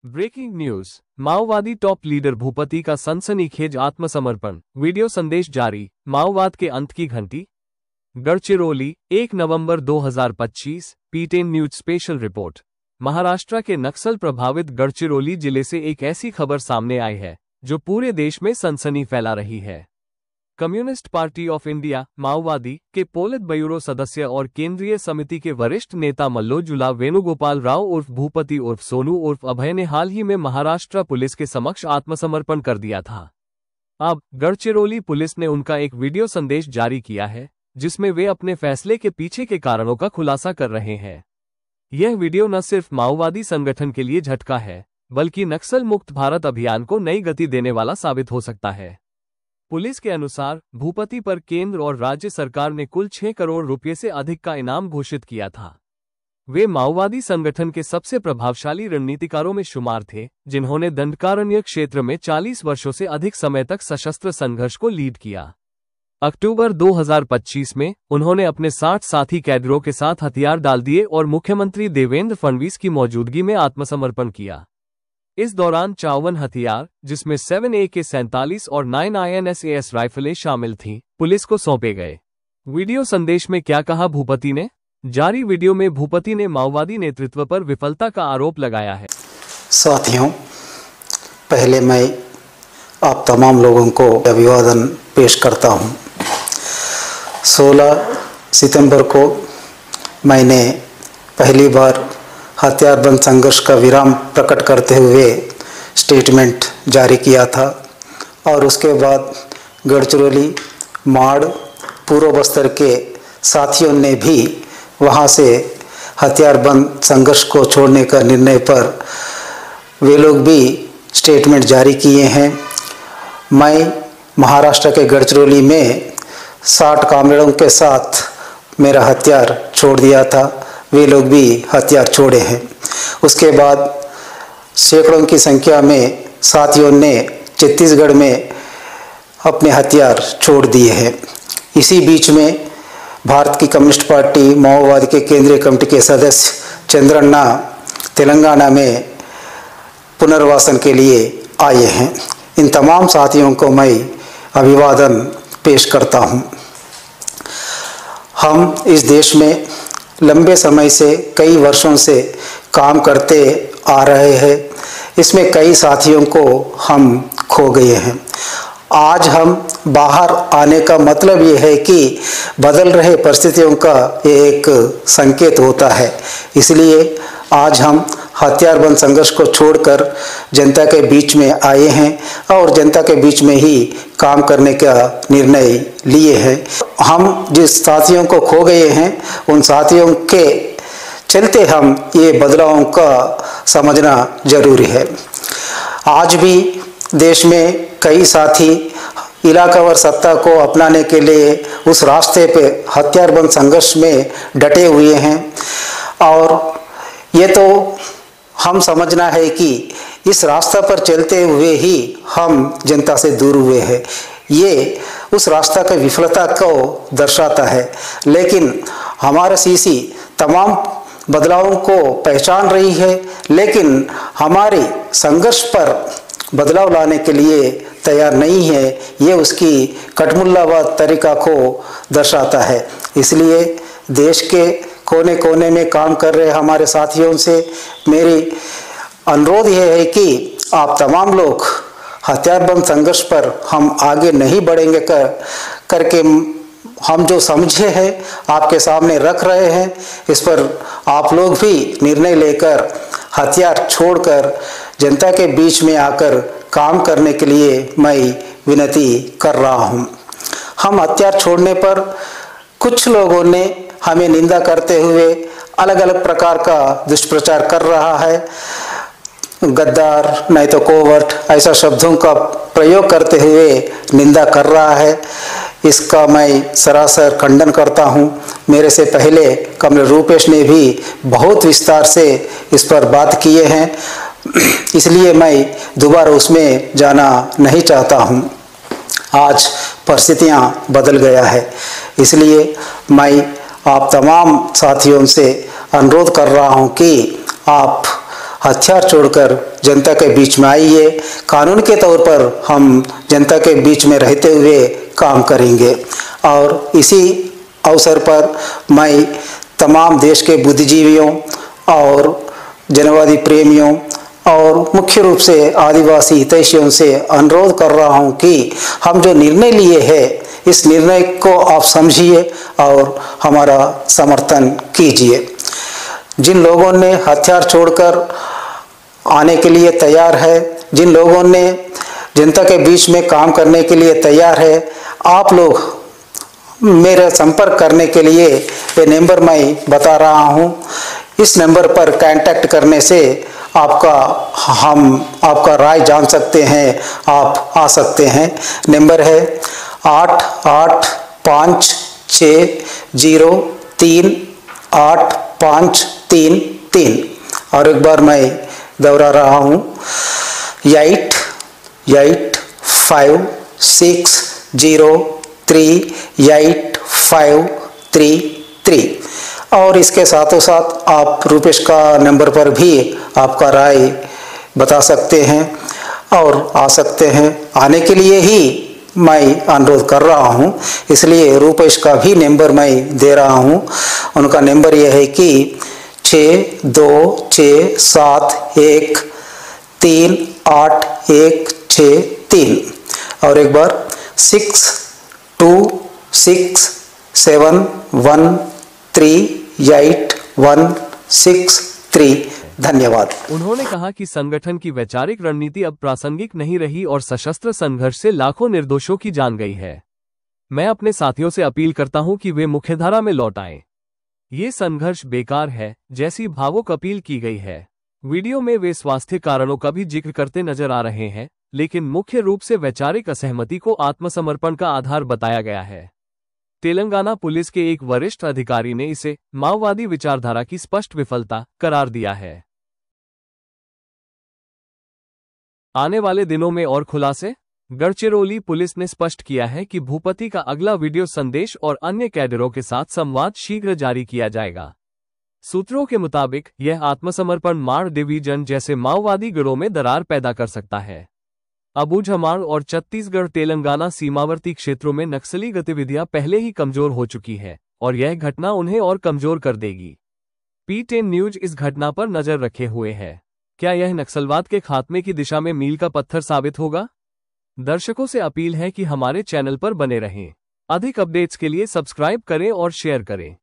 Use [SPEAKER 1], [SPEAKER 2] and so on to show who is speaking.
[SPEAKER 1] Breaking news. माओवादी top leader Bhupathi का सनसनीखेज आत्मसमर्पण, वीडियो संदेश जारी। माओवाद के अंत की घंटी। गढ़चिरौली 1 नवंबर 2025। P10 news special report. Maharashtra के नक्सल प्रभावित गढ़चिरौली जिले से एक ऐसी खबर सामने आई है जो पूरे देश में सनसनी फैला रही है। कम्युनिस्ट पार्टी ऑफ इंडिया माओवादी के पोलित ब्यूरो सदस्य और केंद्रीय समिति के वरिष्ठ नेता मल्लोजुला वेणुगोपाल राव उर्फ भूपति उर्फ सोनू उर्फ अभय ने हाल ही में महाराष्ट्र पुलिस के समक्ष आत्मसमर्पण कर दिया था। अब गढ़चिरौली पुलिस ने उनका एक वीडियो संदेश जारी किया है जिसमें वे अपने फैसले के पीछे के कारणों का खुलासा कर रहे हैं। यह वीडियो न सिर्फ माओवादी संगठन के लिए झटका है बल्कि नक्सल मुक्त भारत अभियान को नई गति देने वाला साबित हो सकता है। पुलिस के अनुसार भूपति पर केंद्र और राज्य सरकार ने कुल 6 करोड़ रुपए से अधिक का इनाम घोषित किया था। वे माओवादी संगठन के सबसे प्रभावशाली रणनीतिकारों में शुमार थे जिन्होंने दंडकारण्य क्षेत्र में 40 वर्षों से अधिक समय तक सशस्त्र संघर्ष को लीड किया। अक्टूबर 2025 में उन्होंने अपने 60 साथी कैडरों के साथ हथियार डाल दिए और मुख्यमंत्री देवेंद्र फडणवीस की मौजूदगी में आत्मसमर्पण किया। इस दौरान 54 हथियार जिसमें 7 AK-47 और 9 INSAS राइफलें शामिल थीं, पुलिस को सौंपे गए। वीडियो संदेश में क्या कहा भूपति ने? जारी वीडियो में भूपति ने माओवादी नेतृत्व पर विफलता का आरोप लगाया है।
[SPEAKER 2] साथियों, पहले मैं आप तमाम लोगों को अभिवादन पेश करता हूं। 16 सितंबर को मैंने पहली बार हथियारबंद संघर्ष का विराम प्रकट करते हुए स्टेटमेंट जारी किया था और उसके बाद गढ़चिरौली, माड़, पूर्व बस्तर के साथियों ने भी वहां से हथियारबंद संघर्ष को छोड़ने का निर्णय पर वे लोग भी स्टेटमेंट जारी किए हैं। मैं महाराष्ट्र के गढ़चिरौली में 60 कामरेडों के साथ मेरा हथियार छोड़ दिया था, वे लोग भी हथियार छोड़े हैं। उसके बाद सैकड़ों की संख्या में साथियों ने छत्तीसगढ़ में अपने हथियार छोड़ दिए हैं। इसी बीच में भारत की कम्युनिस्ट पार्टी माओवादी के केंद्रीय कमेटी के सदस्य चंद्रन्ना तेलंगाना में पुनर्वासन के लिए आए हैं। इन तमाम साथियों को मैं अभिवादन पेश करता हूं। हम इस देश में लंबे समय से, कई वर्षों से काम करते आ रहे हैं। इसमें कई साथियों को हम खो गए हैं। आज हम बाहर आने का मतलब ये है कि बदल रहे परिस्थितियों का एक संकेत होता है। इसलिए आज हम हथियारबंद संघर्ष को छोड़कर जनता के बीच में आए हैं और जनता के बीच में ही काम करने का निर्णय लिए हैं। हम जिस साथियों को खो गए हैं उन साथियों के चलते हम ये बदलावों का समझना जरूरी है। आज भी देश में कई साथी इलाकावार सत्ता को अपनाने के लिए उस रास्ते पे हथियारबंद संघर्ष में डटे हुए हैं और ये तो हम समझना है कि इस रास्ता पर चलते हुए ही हम जनता से दूर हुए हैं। ये उस रास्ता की विफलता को दर्शाता है, लेकिन हमारा सीसी तमाम बदलावों को पहचान रही है, लेकिन हमारे संघर्ष पर बदलाव लाने के लिए तैयार नहीं है। ये उसकी कटमुल्लावाद तरीका को दर्शाता है। इसलिए देश के कोने कोने में काम कर रहे हमारे साथियों से मेरी अनुरोध यह है कि आप तमाम लोग हथियारबंद संघर्ष पर हम आगे नहीं बढ़ेंगे करके हम जो समझे हैं आपके सामने रख रहे हैं। इस पर आप लोग भी निर्णय लेकर हथियार छोड़कर जनता के बीच में आकर काम करने के लिए मैं विनती कर रहा हूं। हम हथियार छोड़ने पर कुछ लोगों ने हमें निंदा करते हुए अलग अलग प्रकार का दुष्प्रचार कर रहा है। गद्दार, नहीं तो कोवर्ट, ऐसा शब्दों का प्रयोग करते हुए निंदा कर रहा है। इसका मैं सरासर खंडन करता हूं। मेरे से पहले कमल रूपेश ने भी बहुत विस्तार से इस पर बात किए हैं, इसलिए मैं दोबारा उसमें जाना नहीं चाहता हूं। आज परिस्थितियां बदल गया है, इसलिए मैं आप तमाम साथियों से अनुरोध कर रहा हूं कि आप हथियार छोड़कर जनता के बीच में आइए। कानून के तौर पर हम जनता के बीच में रहते हुए काम करेंगे। और इसी अवसर पर मैं तमाम देश के बुद्धिजीवियों और जनवादी प्रेमियों और मुख्य रूप से आदिवासी हितैषियों से अनुरोध कर रहा हूं कि हम जो निर्णय लिए हैं इस निर्णय को आप समझिए और हमारा समर्थन कीजिए। जिन लोगों ने हथियार छोड़कर आने के लिए तैयार है, जिन लोगों ने जनता के बीच में काम करने के लिए तैयार है, आप लोग मेरे संपर्क करने के लिए ये नंबर मैं बता रहा हूँ। इस नंबर पर कांटेक्ट करने से हम आपका राय जान सकते हैं, आप आ सकते हैं। नंबर है 8850385333 और एक बार मैं दोहरा रहा हूँ 8850385333 और इसके साथों साथ आप रुपेश का नंबर पर भी आपका राय बता सकते हैं और आ सकते हैं। आने के लिए ही मैं अनुरोध कर रहा हूं, इसलिए रुपेश का भी नंबर मैं दे रहा हूं। उनका नंबर यह है कि 6267138163 और एक बार 6267138163। धन्यवाद।
[SPEAKER 1] उन्होंने कहा कि संगठन की वैचारिक रणनीति अब प्रासंगिक नहीं रही और सशस्त्र संघर्ष से लाखों निर्दोषों की जान गई है। मैं अपने साथियों से अपील करता हूं कि वे मुख्यधारा में लौट आएं। ये संघर्ष बेकार है, जैसी भावुक अपील की गई है। वीडियो में वे स्वास्थ्य कारणों का भी जिक्र करते नजर आ रहे हैं, लेकिन मुख्य रूप से वैचारिक असहमति को आत्मसमर्पण का आधार बताया गया है। तेलंगाना पुलिस के एक वरिष्ठ अधिकारी ने इसे माओवादी विचारधारा की स्पष्ट विफलता करार दिया है। आने वाले दिनों में और खुलासे। गढ़चिरौली पुलिस ने स्पष्ट किया है कि भूपति का अगला वीडियो संदेश और अन्य कैडरों के साथ संवाद शीघ्र जारी किया जाएगा। सूत्रों के मुताबिक यह आत्मसमर्पण माड़ डिवीजन जैसे माओवादी गिरोह में दरार पैदा कर सकता है। अबूझमाड़ और छत्तीसगढ़ तेलंगाना सीमावर्ती क्षेत्रों में नक्सली गतिविधियां पहले ही कमजोर हो चुकी है और यह घटना उन्हें और कमजोर कर देगी। P10 न्यूज इस घटना पर नजर रखे हुए है। क्या यह नक्सलवाद के खात्मे की दिशा में मील का पत्थर साबित होगा? दर्शकों से अपील है कि हमारे चैनल पर बने रहें। अधिक अपडेट्स के लिए सब्सक्राइब करें और शेयर करें।